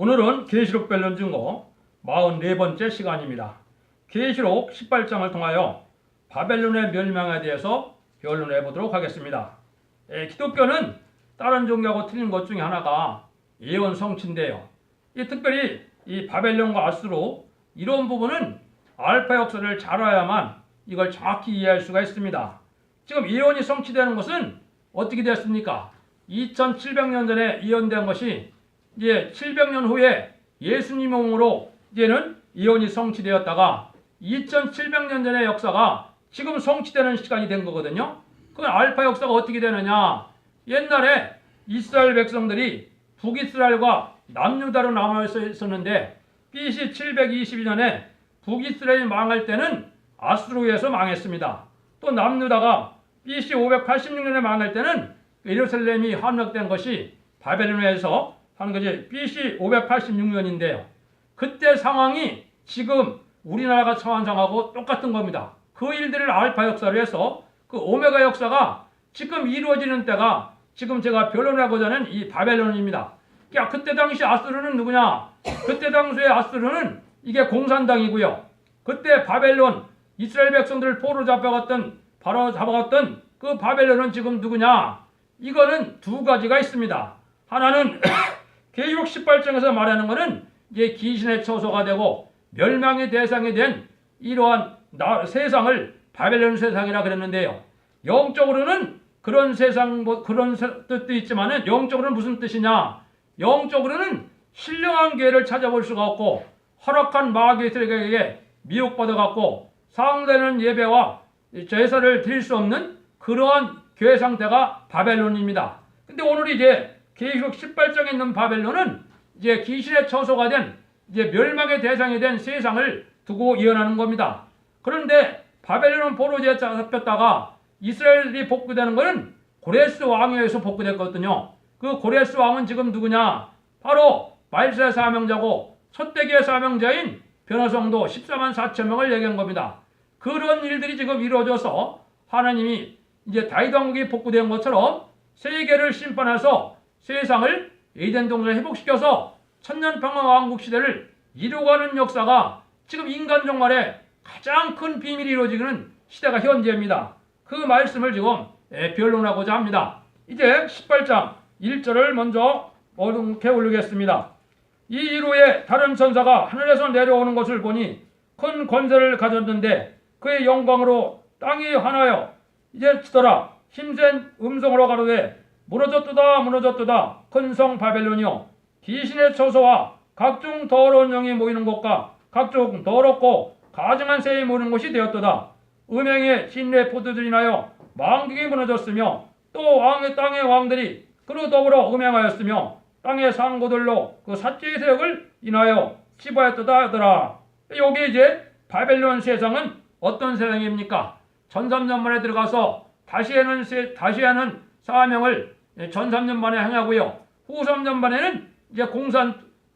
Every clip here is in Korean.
오늘은 계시록 변론 증거 44번째 시간입니다. 계시록 18장을 통하여 바벨론의 멸망에 대해서 변론해 보도록 하겠습니다. 기독교는 다른 종교하고 틀린 것 중에 하나가 예언 성취인데요. 특별히 이 바벨론과 아수르 이런 부분은 알파 역사를 잘 알아야만 이걸 정확히 이해할 수가 있습니다. 지금 예언이 성취되는 것은 어떻게 됐습니까? 2700년 전에 예언된 것이 이제 700년 후에 예수님 몸으로 이제는 예언이 성취되었다가 2700년 전의 역사가 지금 성취되는 시간이 된 거거든요. 그건 알파 역사가 어떻게 되느냐? 옛날에 이스라엘 백성들이 북이스라엘과 남유다로 남아 있었는데 BC 722년에 북이스라엘이 망할 때는 아수르에서 망했습니다. 또 남유다가 BC 586년에 망할 때는 예루살렘이 함락된 것이 바벨론에서 하는 것이 BC 586년인데요. 그때 상황이 지금 우리나라가 처한 상황하고 똑같은 겁니다. 그 일들을 알파 역사로 해서 그 오메가 역사가 지금 이루어지는 때가 지금 제가 변론하고자 하는 이 바벨론입니다. 그때 당시 아수르는 누구냐? 그때 당시의 아수르는 이게 공산당이고요. 그때 바벨론 이스라엘 백성들을 포로 잡아갔던 그 바벨론은 지금 누구냐? 이거는 두 가지가 있습니다. 하나는 계시록 18장에서 말하는 것은 이제 귀신의 처소가 되고 멸망의 대상이 된 이러한 세상을 바벨론 세상이라 그랬는데요. 영적으로는 그런 세상 그런 뜻도 있지만은 영적으로는 무슨 뜻이냐? 영적으로는 신령한 교회를 찾아볼 수가 없고 허락한 마귀들에게 미혹받아 갖고 상대는 예배와 제사를 드릴 수 없는 그러한 교회 상태가 바벨론입니다. 근데 오늘 이제 계시록 18장에 있는 바벨론은 이제 귀신의 처소가 된 이제 멸망의 대상이 된 세상을 두고 예언하는 겁니다. 그런데 바벨론은 포로지에 잡혔다가 이스라엘이 복구되는 것은 고레스 왕에 의해서 복구됐거든요. 그 고레스 왕은 지금 누구냐? 바로 말세의 사명자고 첫대기의 사명자인 변화성도 14만 4천 명을 얘기한 겁니다. 그런 일들이 지금 이루어져서 하나님이 이제 다윗 왕국이 복구된 것처럼 세계를 심판해서 세상을 에덴 동산을 회복시켜서 천년평화 왕국 시대를 이루어가는 역사가 지금 인간 종말에 가장 큰 비밀이 이루어지는 시대가 현재입니다. 그 말씀을 지금 변론하고자 합니다. 이제 18장 1절을 먼저 어둡게 올리겠습니다. 이 이후에 다른 천사가 하늘에서 내려오는 것을 보니 큰 권세를 가졌는데 그의 영광으로 땅이 환하여 이제 치더라. 힘센 음성으로 가로되 무너졌도다 무너졌도다 큰 성 바벨론이요 귀신의 처소와 각종 더러운 영이 모이는 곳과 각종 더럽고 가증한 새에 모이는 곳이 되었도다. 음행의 진례 포도들이 나여 망국이 무너졌으며 또 땅의 왕들이 그로 더불어 음행하였으며 땅의 상고들로 그 사죄의 세력을 인하여 치부하였도다 하더라. 여기 이제 바벨론 세상은 어떤 세상입니까? 1300년 만에 들어가서 다시 하는 사명을 전 3년 만에 행하고요. 후 3년 만에는 이제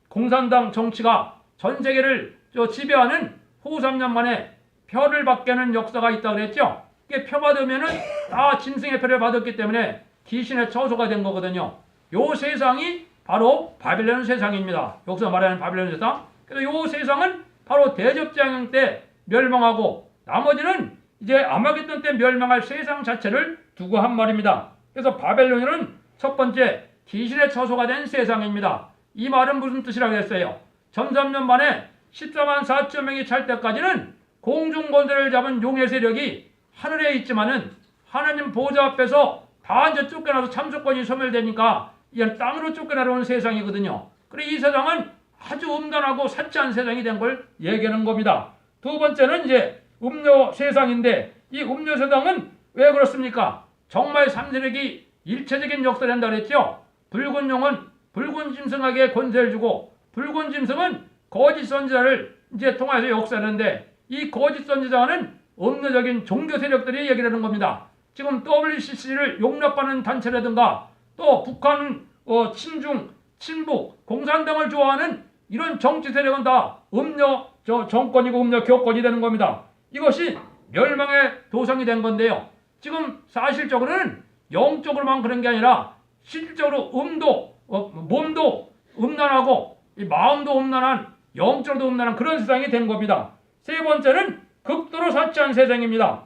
공산당 정치가 전 세계를 지배하는 후 3년 만에 표를 받게는 역사가 있다 그랬죠. 이게 표 받으면은 다 짐승의 표를 받았기 때문에 귀신의 처소가 된 거거든요. 요 세상이 바로 바벨론 세상입니다. 여기서 말하는 바벨론 세상. 그래서 요 세상은 바로 대접장형 때 멸망하고 나머지는 이제 아마겟돈 때 멸망할 세상 자체를 두고 한 말입니다. 그래서 바벨론은 첫 번째 귀신의 처소가 된 세상입니다. 이 말은 무슨 뜻이라고 했어요? 1300년 만에 14만 4천 명이 찰 때까지는 공중 권세를 잡은 용의 세력이 하늘에 있지만은 하나님 보좌 앞에서 다 이제 쫓겨나서 참수권이 소멸되니까 이건 땅으로 쫓겨나려는 세상이거든요. 그래서 이 세상은 아주 음란하고 사치한 세상이 된 걸 얘기하는 겁니다. 두 번째는 이제 음료 세상인데 이 음료 세상은 왜 그렇습니까? 정말 삼세력이 일체적인 역사를 한다 그랬죠. 붉은 용은 붉은 짐승에게 권세를 주고 붉은 짐승은 거짓 선지자를 이제 통해서 역사하는데 이 거짓 선지자는 음료적인 종교 세력들이 얘기를 하는 겁니다. 지금 WCC를 용납하는 단체라든가 또 북한 친중, 친북, 공산당을 좋아하는 이런 정치 세력은 다 음료 정권이고 음료 교권이 되는 겁니다. 이것이 멸망의 도상이 된 건데요. 지금 사실적으로는 영적으로만 그런 게 아니라 실질적으로 몸도 음란하고 이 마음도 음란한, 영적으로도 음란한 그런 세상이 된 겁니다. 세 번째는 극도로 사치한 세상입니다.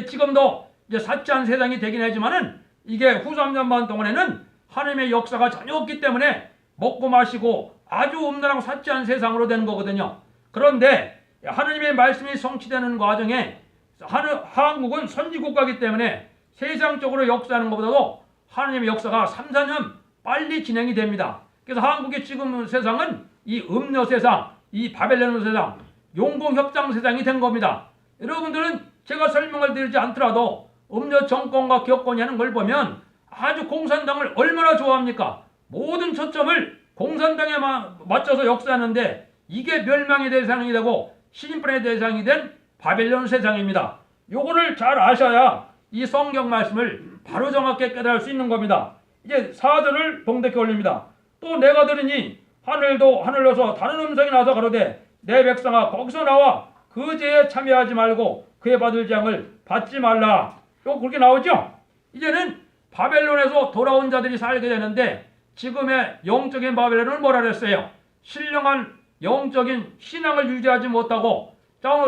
지금도 이제 사치한 세상이 되긴 하지만은 이게 후 3년반 동안에는 하나님의 역사가 전혀 없기 때문에 먹고 마시고 아주 음란하고 사치한 세상으로 되는 거거든요. 그런데 하나님의 말씀이 성취되는 과정에 한국은 선지국가이기 때문에 세상적으로 역사하는 것보다도 하나님의 역사가 3, 4년 빨리 진행이 됩니다. 그래서 한국의 지금 세상은 이 음녀 세상, 이 바벨론 세상, 용공협장 세상이 된 겁니다. 여러분들은 제가 설명을 드리지 않더라도 음녀 정권과 격권이 하는 걸 보면 아주 공산당을 얼마나 좋아합니까? 모든 초점을 공산당에 맞춰서 역사하는데 이게 멸망의 대상이 되고 신인분의 대상이 된 바벨론 세상입니다. 요거를 잘 아셔야 이 성경 말씀을 바로 정확하게 깨달을 수 있는 겁니다. 이제 4절을 동독해 올립니다. 또 내가 들으니 하늘도 하늘로서 다른 음성이 나서 가로되 내 백성아 거기서 나와 그 죄에 참여하지 말고 그에 받을 재앙을 받지 말라. 요 그렇게 나오죠? 이제는 바벨론에서 돌아온 자들이 살게 되는데 지금의 영적인 바벨론은 뭐라 그랬어요? 신령한 영적인 신앙을 유지하지 못하고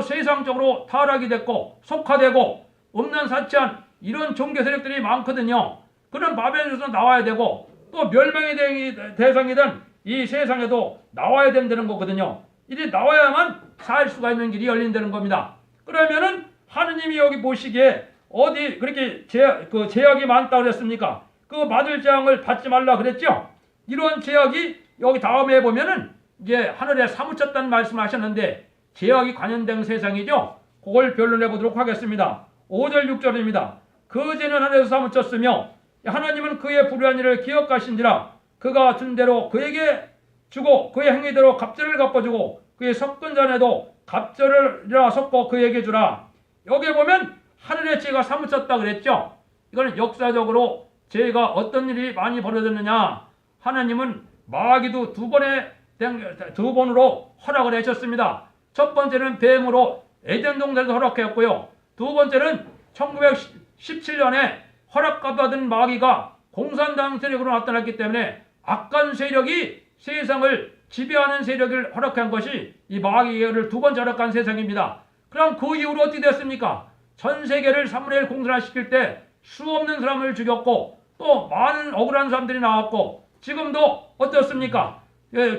세상적으로 타락이 됐고 속화되고 음란 사치한 이런 종교 세력들이 많거든요. 그런 바벨론에서 나와야 되고 또 멸망의 대상이든 이 세상에도 나와야 된다는 거거든요. 이리 나와야만 살 수가 있는 길이 열린다는 겁니다. 그러면은 하느님이 여기 보시기에 어디 그렇게 제약이 많다고 그랬습니까? 그 받을 재앙을 받지 말라 그랬죠? 이런 제약이 여기 다음에 보면은 이제 하늘에 사무쳤다는 말씀을 하셨는데 제약이 관련된 세상이죠? 그걸 변론해 보도록 하겠습니다. 5절 6절입니다. 그 죄는 하늘에서 사무쳤으며 하나님은 그의 불의한 일을 기억하신지라 그가 준 대로 그에게 주고 그의 행위대로 갑절을 갚아주고 그의 섞은 잔에도 갑절이라 섞어 그에게 주라. 여기 보면 하늘의 죄가 사무쳤다 그랬죠. 이거는 역사적으로 죄가 어떤 일이 많이 벌어졌느냐. 하나님은 마귀도 두 번으로 허락을 하셨습니다. 첫 번째는 뱀으로 에덴 동산에서 허락했고요. 두 번째는 1917년에 허락받은 마귀가 공산당 세력으로 나타났기 때문에 악한 세력이 세상을 지배하는 세력을 허락한 것이 이 마귀를 두 번째 허락한 세상입니다. 그럼 그 이후로 어떻게 됐습니까? 전 세계를 사무엘 공산화시킬 때 수없는 사람을 죽였고 또 많은 억울한 사람들이 나왔고 지금도 어떻습니까?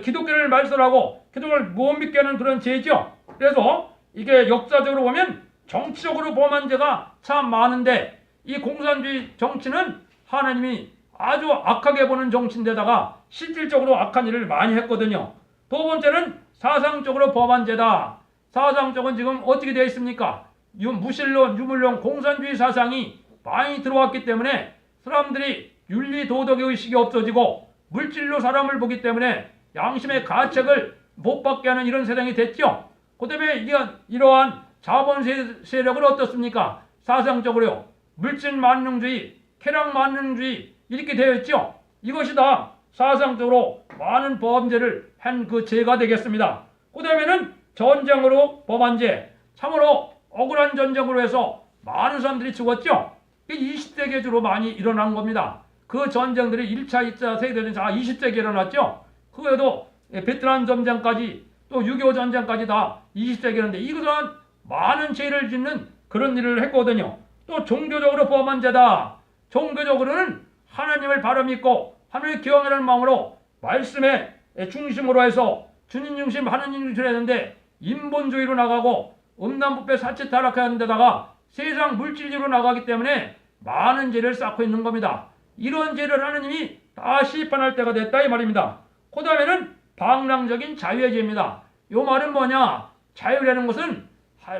기독교를 말살하고 기독교를 못 믿게 하는 그런 죄죠. 그래서 이게 역사적으로 보면 정치적으로 범한 죄가 참 많은데 이 공산주의 정치는 하나님이 아주 악하게 보는 정치인데다가 실질적으로 악한 일을 많이 했거든요. 두 번째는 사상적으로 범한 죄다. 사상적은 지금 어떻게 되어 있습니까? 무신론, 유물론, 공산주의 사상이 많이 들어왔기 때문에 사람들이 윤리 도덕의 의식이 없어지고 물질로 사람을 보기 때문에 양심의 가책을 못 받게 하는 이런 세상이 됐죠. 그 다음에 이러한 자본 세력을 어떻습니까? 사상적으로요. 물질 만능주의, 쾌락 만능주의 이렇게 되어 있죠. 이것이 다 사상적으로 많은 범죄를 한 그 죄가 되겠습니다. 그 다음에는 전쟁으로 범한 죄, 참으로 억울한 전쟁으로 해서 많은 사람들이 죽었죠. 20세기에 주로 많이 일어난 겁니다. 그 전쟁들이 1차, 2차 세계대전 다 20세기에 일어났죠. 그 외에도 베트남 전쟁까지 또 6.25 전쟁까지 다 20세기였는데 이것은 많은 죄를 짓는 그런 일을 했거든요. 또 종교적으로 범한 죄다. 종교적으로는 하나님을 바로 믿고 하나님을 기억하는 마음으로 말씀의 중심으로 해서 주님 중심 하나님 중심으로 했는데 인본주의로 나가고 음란부패 사치 타락하는 데다가 세상 물질주의로 나가기 때문에 많은 죄를 쌓고 있는 겁니다. 이런 죄를 하나님이 다 심판할 때가 됐다 이 말입니다. 그 다음에는 방랑적인 자유의 죄입니다. 이 말은 뭐냐? 자유라는 것은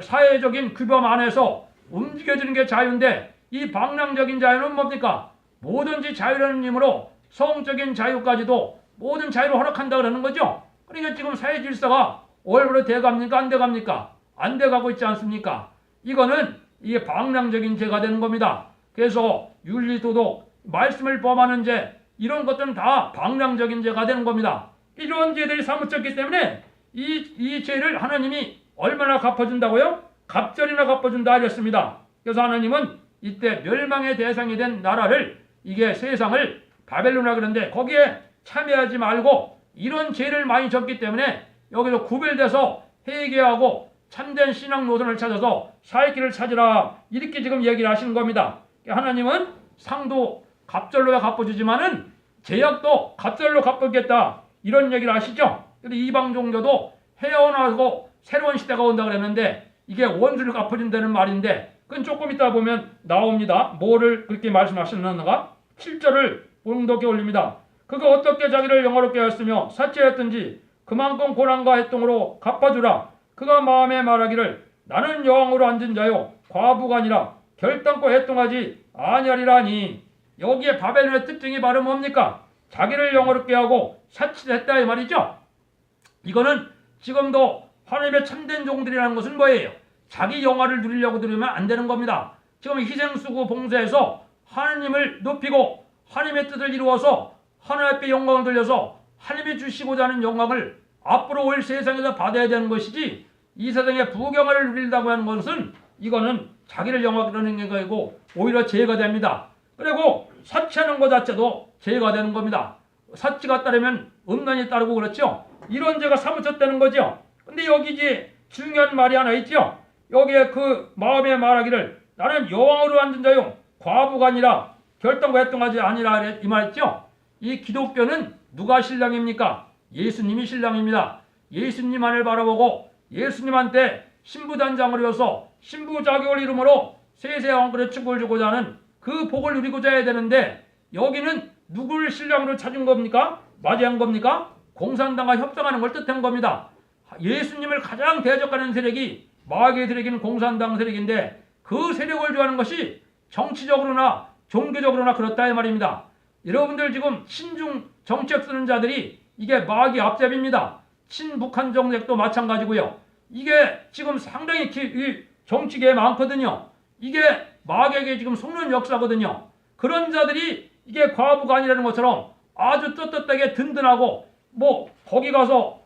사회적인 규범 안에서 움직여지는 게 자유인데 이 방랑적인 자유는 뭡니까? 뭐든지 자유라는 의미로 성적인 자유까지도 모든 자유를 허락한다 그러는 거죠. 그러니까 지금 사회 질서가 올바로 돼갑니까? 안 돼갑니까? 안 돼가고 있지 않습니까? 이거는 이게 방랑적인 죄가 되는 겁니다. 그래서 윤리도덕, 말씀을 범하는 죄 이런 것들은 다 방랑적인 죄가 되는 겁니다. 이런 죄들이 사무쳤기 때문에 이 죄를 하나님이 얼마나 갚아준다고요? 갑절이나 갚아준다 하셨습니다. 그래서 하나님은 이때 멸망의 대상이 된 나라를 이게 세상을 바벨론이라 그러는데 거기에 참여하지 말고 이런 죄를 많이 졌기 때문에 여기서 구별돼서 회개하고 참된 신앙 노선을 찾아서 살 길을 찾으라 이렇게 지금 얘기를 하시는 겁니다. 하나님은 상도 갑절로 갚아주지만은 제약도 갑절로 갚겠다 이런 얘기를 하시죠. 근데 이방 종교도 헤어나고 새로운 시대가 온다 그랬는데 이게 원수를 갚아준다는 말인데 그건 조금 이따 보면 나옵니다. 뭐를 그렇게 말씀하셨는가? 7절을 봉독해 올립니다. 그가 어떻게 자기를 영화롭게 하였으며 사치하였든지 그만큼 고난과 해통으로 갚아주라. 그가 마음에 말하기를 나는 여왕으로 앉은 자요 과부가 아니라 결단코 해통하지 아니하리라니. 여기에 바벨론의 특징이 바로 뭡니까? 자기를 영화롭게 하고 사치를 했다 이 말이죠. 이거는 지금도 하나님의 참된 종들이라는 것은 뭐예요? 자기 영화를 누리려고 누리면 안 되는 겁니다. 지금 희생수고 봉사해서 하나님을 높이고 하나님의 뜻을 이루어서 하나님 앞에 영광을 돌려서 하나님이 주시고자 하는 영광을 앞으로 올 세상에서 받아야 되는 것이지 이 세상의 부경화를 누린다고 하는 것은 이거는 자기를 영화하는 것이고 오히려 죄가 됩니다. 그리고 사치하는 것 자체도 죄가 되는 겁니다. 사치가 따르면 음란이 따르고 그렇죠. 이런 죄가 사무쳤다는 거죠. 근데 여기 이제 중요한 말이 하나 있죠. 여기에 그 마음에 말하기를 나는 여왕으로 앉은 자요 과부가 아니라 결단과 해통하지 아니라 이 말이죠. 이 기독교는 누가 신랑입니까? 예수님이 신랑입니다. 예수님만을 바라보고 예수님한테 신부단장을 이어서 신부 자격을 이름으로 세세왕권의 축복을 주고자 하는 그 복을 누리고자 해야 되는데 여기는 누구를 신랑으로 찾은 겁니까? 맞이한 겁니까? 공산당과 협상하는 걸 뜻한 겁니다. 예수님을 가장 대적하는 세력이 마귀의 세력인 공산당 세력인데 그 세력을 좋아하는 것이 정치적으로나 종교적으로나 그렇다 이 말입니다. 여러분들 지금 친중 정책 쓰는 자들이 이게 마귀 앞잡입니다. 친북한 정책도 마찬가지고요. 이게 지금 상당히 이 정치계에 많거든요. 이게 마귀에게 지금 속는 역사거든요. 그런 자들이 이게 과부가 아니라는 것처럼 아주 떳떳하게 든든하고 뭐 거기 가서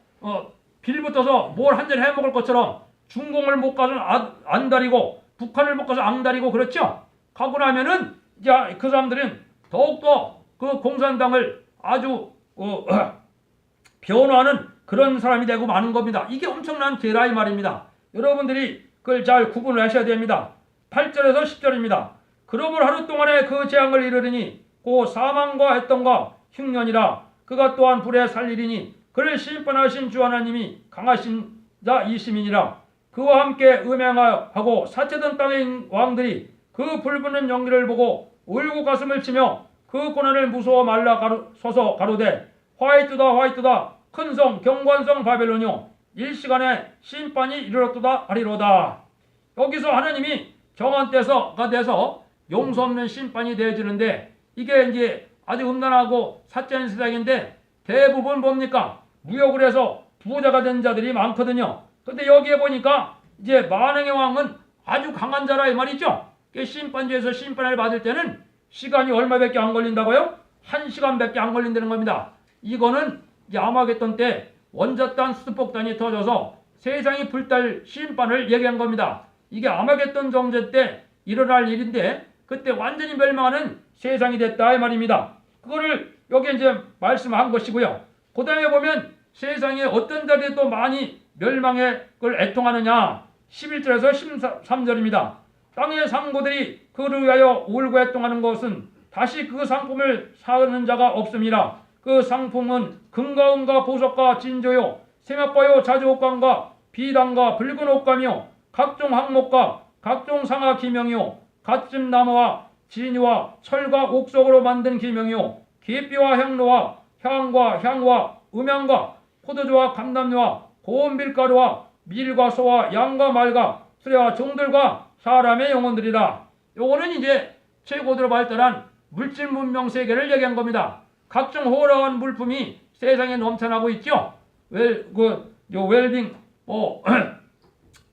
빌붙어서 뭘 한 잔 해먹을 것처럼 중공을 못 가서 안다리고 북한을 못 가서 앙다리고 그렇죠. 가고 나면은 이제 그 사람들은 더욱더 그 공산당을 아주 변호하는 그런 사람이 되고 마는 겁니다. 이게 엄청난 죄라 이 말입니다. 여러분들이 그걸 잘 구분을 하셔야 됩니다. 8절에서 10절입니다. 그러므로 하루 동안에 그 재앙을 이르리니 고 사망과 해통과 흉년이라. 그가 또한 불에 살리리니 그를 심판하신 주 하나님이 강하신 자 이시민이라. 그와 함께 음행하고 사체던 땅의 왕들이 그 불붙는 연기를 보고 울고 가슴을 치며 그 고난을 무서워 말라 서서 가로되 화이트다 화이트다 큰 성 경관성 바벨론이요 일시간에 심판이 이르렀도다 하리로다. 여기서 하나님이 정한 때가 돼서 용서 없는 심판이 되어지는데 이게 이제 아주 음란하고 사치한 세상인데 대부분 뭡니까? 무역을 해서 부자가 된 자들이 많거든요. 근데 여기에 보니까 이제 만왕의 왕은 아주 강한 자라 이 말이죠. 심판주에서 심판을 받을 때는 시간이 얼마밖에 안 걸린다고요? 1시간밖에 안 걸린다는 겁니다. 이거는 이제 아마겟돈 때 원자탄 수폭탄이 터져서 세상이 불탈 심판을 얘기한 겁니다. 이게 아마겟돈 정제 때 일어날 일인데 그때 완전히 멸망하는 세상이 됐다 이 말입니다. 그거를 여기 이제 말씀한 것이고요. 그 다음에 보면 세상에 어떤 자들이 또 많이 멸망의 걸 애통하느냐 11절에서 13절입니다. 땅의 상고들이 그를 위하여 울고 애통하는 것은 다시 그 상품을 사는 자가 없음이라. 그 상품은 금과 은과 보석과 진조요 세마포요 자주옥감과 비단과 붉은 옷감이요 각종 항목과 각종 상하 기명이요 갓집 나무와 진이와 철과 옥석으로 만든 기명이요 계피와 향로와 향과 향과 음향과 포도주와 감담료와 고운 밀가루와 밀과 소와 양과 말과 수레와 종들과 사람의 영혼들이다. 요거는 이제 최고도로 발달한 물질 문명 세계를 얘기한 겁니다. 각종 호러한 물품이 세상에 넘쳐나고 있죠. 웰빙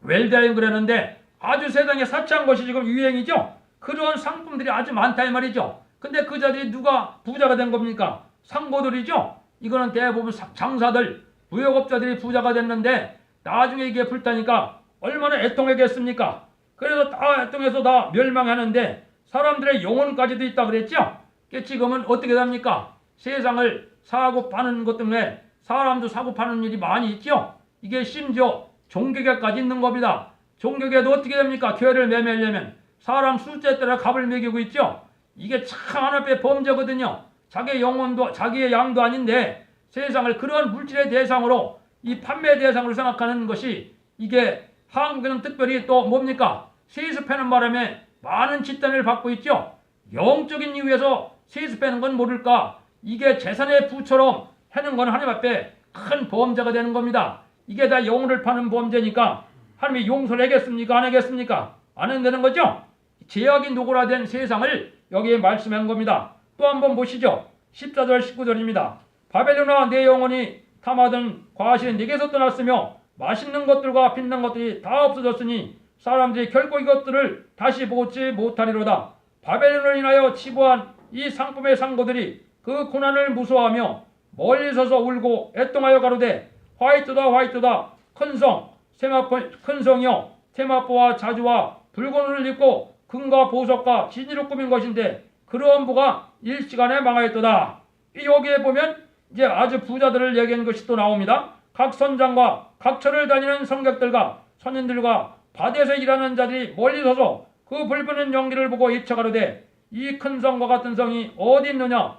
웰다잉 그러는데 아주 세상에 사치한 것이 지금 유행이죠. 그런 상품들이 아주 많다 이 말이죠. 근데 그 자들이 누가 부자가 된 겁니까? 상고들이죠. 이거는 대부분 장사들, 무역업자들이 부자가 됐는데 나중에 이게 불타니까 얼마나 애통하겠습니까? 그래서 다 애통해서 다 멸망하는데 사람들의 영혼까지도 있다 그랬죠. 지금은 어떻게 됩니까? 세상을 사고 파는 것 때문에 사람도 사고 파는 일이 많이 있죠. 이게 심지어 종교계까지 있는 겁니다. 종교계도 어떻게 됩니까? 교회를 매매하려면 사람 숫자에 따라 값을 매기고 있죠. 이게 참 하나님의 범죄거든요. 자기의 영혼도 자기의 양도 아닌데 세상을 그런 물질의 대상으로 이 판매 대상으로 생각하는 것이 이게 한국에는 특별히 또 뭡니까? 세습하는 바람에 많은 짓단을 받고 있죠. 영적인 이유에서 세습하는 건 모를까? 이게 재산의 부처럼 하는 건 하나님 앞에 큰 범죄가 되는 겁니다. 이게 다 영혼을 파는 범죄니까 하나님이 용서를 하겠습니까? 안 하겠습니까? 안 한다는 거죠. 제약이 노골화된 세상을 여기에 말씀한 겁니다. 또 한번 보시죠. 14절 19절입니다. 바벨론아 내 영혼이 탐하던 과실이 네게서 떠났으며 맛있는 것들과 빛난 것들이 다 없어졌으니 사람들이 결코 이것들을 다시 보지 못하리로다. 바벨론을 인하여 치부한 이 상품의 상고들이 그 고난을 무서워하며 멀리 서서 울고 애통하여 가로되 화이트다 화이트다 큰 성이여 세마포와 자주와 붉은 옷을 입고 금과 보석과 진이로 꾸민 것인데 그러한 부가 일시간에 망하였도다. 여기에 보면 이제 아주 부자들을 얘기한 것이 또 나옵니다. 각 선장과 각 처를 다니는 성객들과 선인들과 밭에서 일하는 자들이 멀리 서서 그 불붙는 연기를 보고 예측하려되 이 큰 성과 같은 성이 어디 있느냐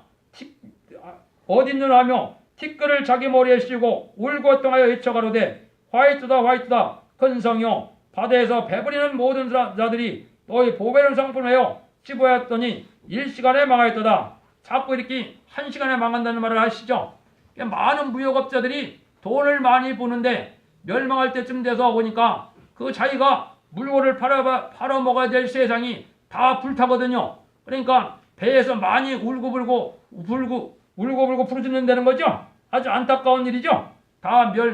하며 티끌을 자기 머리에 씌우고 울고 애통하여 예측하려되 화이트다 화이트다 큰 성이여 바다에서 배부리는 모든 자들이 너희 보배를 상품하여 씹어야했더니 일시간에 망하였도다. 자꾸 이렇게 한 시간에 망한다는 말을 하시죠. 많은 무역업자들이 돈을 많이 버는데 멸망할 때쯤 돼서 보니까 그 자기가 물건을 팔아먹어야 될 세상이 다 불타거든요. 그러니까 배에서 많이 울고불고 부르짖는다는 거죠. 아주 안타까운 일이죠.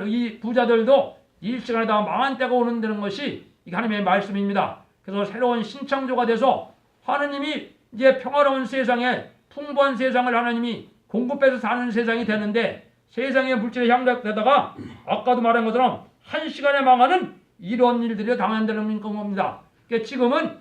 이 부자들도 일시간에 다 망한 때가 오는다는 것이 하나님의 말씀입니다. 그래서 새로운 신창조가 돼서 하나님이 이제 평화로운 세상에 풍부한 세상을 하나님이 공급해서 사는 세상이 되는데 세상의 물질에 향락되다가 아까도 말한 것처럼 한 시간에 망하는 이런 일들이 당한다는 겁니다. 그러니까 지금은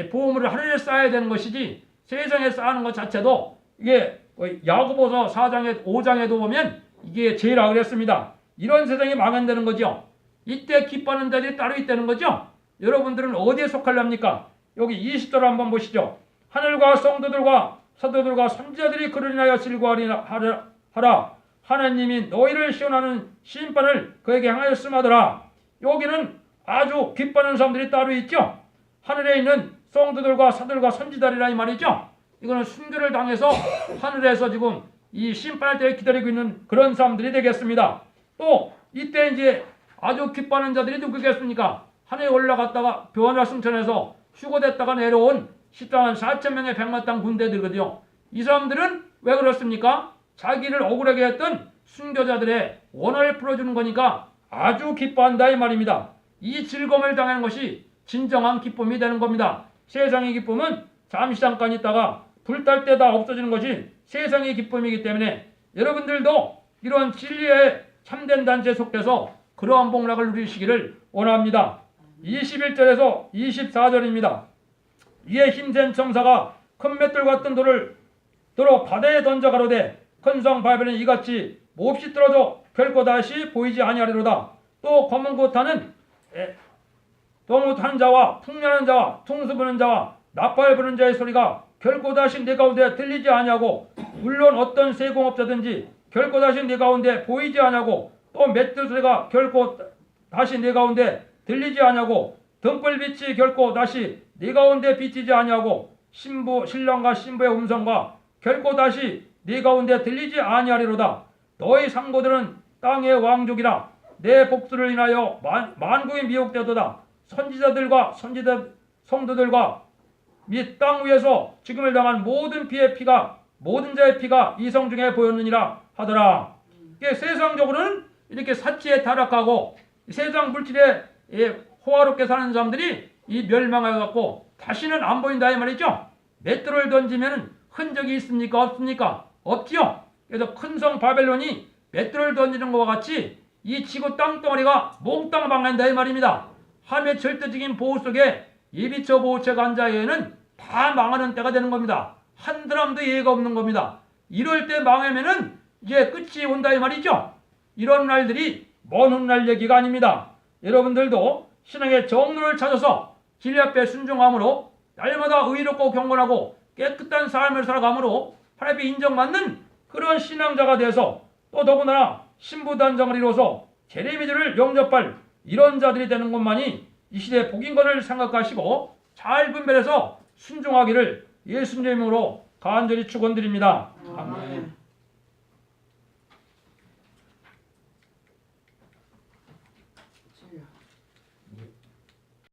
보험을 하늘에 쌓아야 되는 것이지 세상에 쌓는 것 자체도 이게 야고보서 5장에도 보면 이게 죄라 그랬습니다. 이런 세상이 망한다는 거죠. 이때 기뻐하는 자들이 따로 있다는 거죠. 여러분들은 어디에 속할랍니까? 여기 20절 한번 보시죠. 하늘과 성도들과 사도들과 선지자들이 그를 인하여 질거하라. 하나님이 너희를 시원하는 심판을 그에게 향하여 쓰마더라. 여기는 아주 기뻐하는 사람들이 따로 있죠. 하늘에 있는 성도들과 사도들과 선지자들이라 이 말이죠. 이거는 순교를 당해서 하늘에서 지금 이 심판할 때 기다리고 있는 그런 사람들이 되겠습니다. 또 이때 이제 아주 기뻐하는 자들이 누구겠습니까? 하늘에 올라갔다가 교환화승천에서 휴거됐다가 내려온 14만 4천 명의 백마땅 군대들거든요. 이 사람들은 왜 그렇습니까? 자기를 억울하게 했던 순교자들의 원한을 풀어주는 거니까 아주 기뻐한다 이 말입니다. 이 즐거움을 당하는 것이 진정한 기쁨이 되는 겁니다. 세상의 기쁨은 잠시 잠깐 있다가 불탈 때 다 없어지는 것이 세상의 기쁨이기 때문에 여러분들도 이런 진리의 참된 단체에 속해서 그러한 복락을 누리시기를 원합니다. 21절에서 24절입니다. 이에 힘센 청사가 큰 맷돌 같은 돌을 들어 바다에 던져 가로되 큰 성 바벨론이 이같이 몹시 떨어져 결코 다시 보이지 아니하리로다. 또 검은 고타는 동무하는 자와 풍년하는 자와 퉁수 부는 자와 나팔 부는 자의 소리가 결코 다시 내 가운데 들리지 아니하고 물론 어떤 세공업자든지 결코 다시 내 가운데 보이지 아니하고 또 맷돌 소리가 결코 다시 내 가운데 들리지 아니하고 등불빛이 결코 다시 네 가운데 비치지 아니하고 신랑과 신부의 음성과 결코 다시 네 가운데 들리지 아니하리로다. 너희 상고들은 땅의 왕족이라 내 복수를 인하여 만국이 미혹되도다. 선지자들과 성도들과 및 땅 위에서 죽음을 당한 모든 자의 피가 이 성 중에 보였느니라 하더라. 세상적으로는 이렇게 사치에 타락하고 세상 물질에 호화롭게 사는 사람들이 이 멸망하여 갖고 다시는 안 보인다 이 말이죠. 맷돌을 던지면 흔적이 있습니까? 없습니까? 없지요. 그래서 큰 성 바벨론이 맷돌을 던지는 것과 같이 이 지구 땅덩어리가 몽땅 망한다 이 말입니다. 하나님의 절대적인 보호 속에 예비처 보호체가 앉아에는 다 망하는 때가 되는 겁니다. 한 사람도 예의가 없는 겁니다. 이럴 때 망하면은 이제 끝이 온다 이 말이죠. 이런 날들이 먼 훗날 얘기가 아닙니다. 여러분들도 신앙의 정론을 찾아서 진리 앞에 순종함으로 날마다 의롭고 경건하고 깨끗한 삶을 살아감으로 하나님께 인정받는 그런 신앙자가 되어서 또 더군다나 신부단장을 이루어서 재래미들을 영접할 이런 자들이 되는 것만이 이 시대의 복인 것을 생각하시고 잘 분별해서 순종하기를 예수님의 이름으로 간절히 축원드립니다.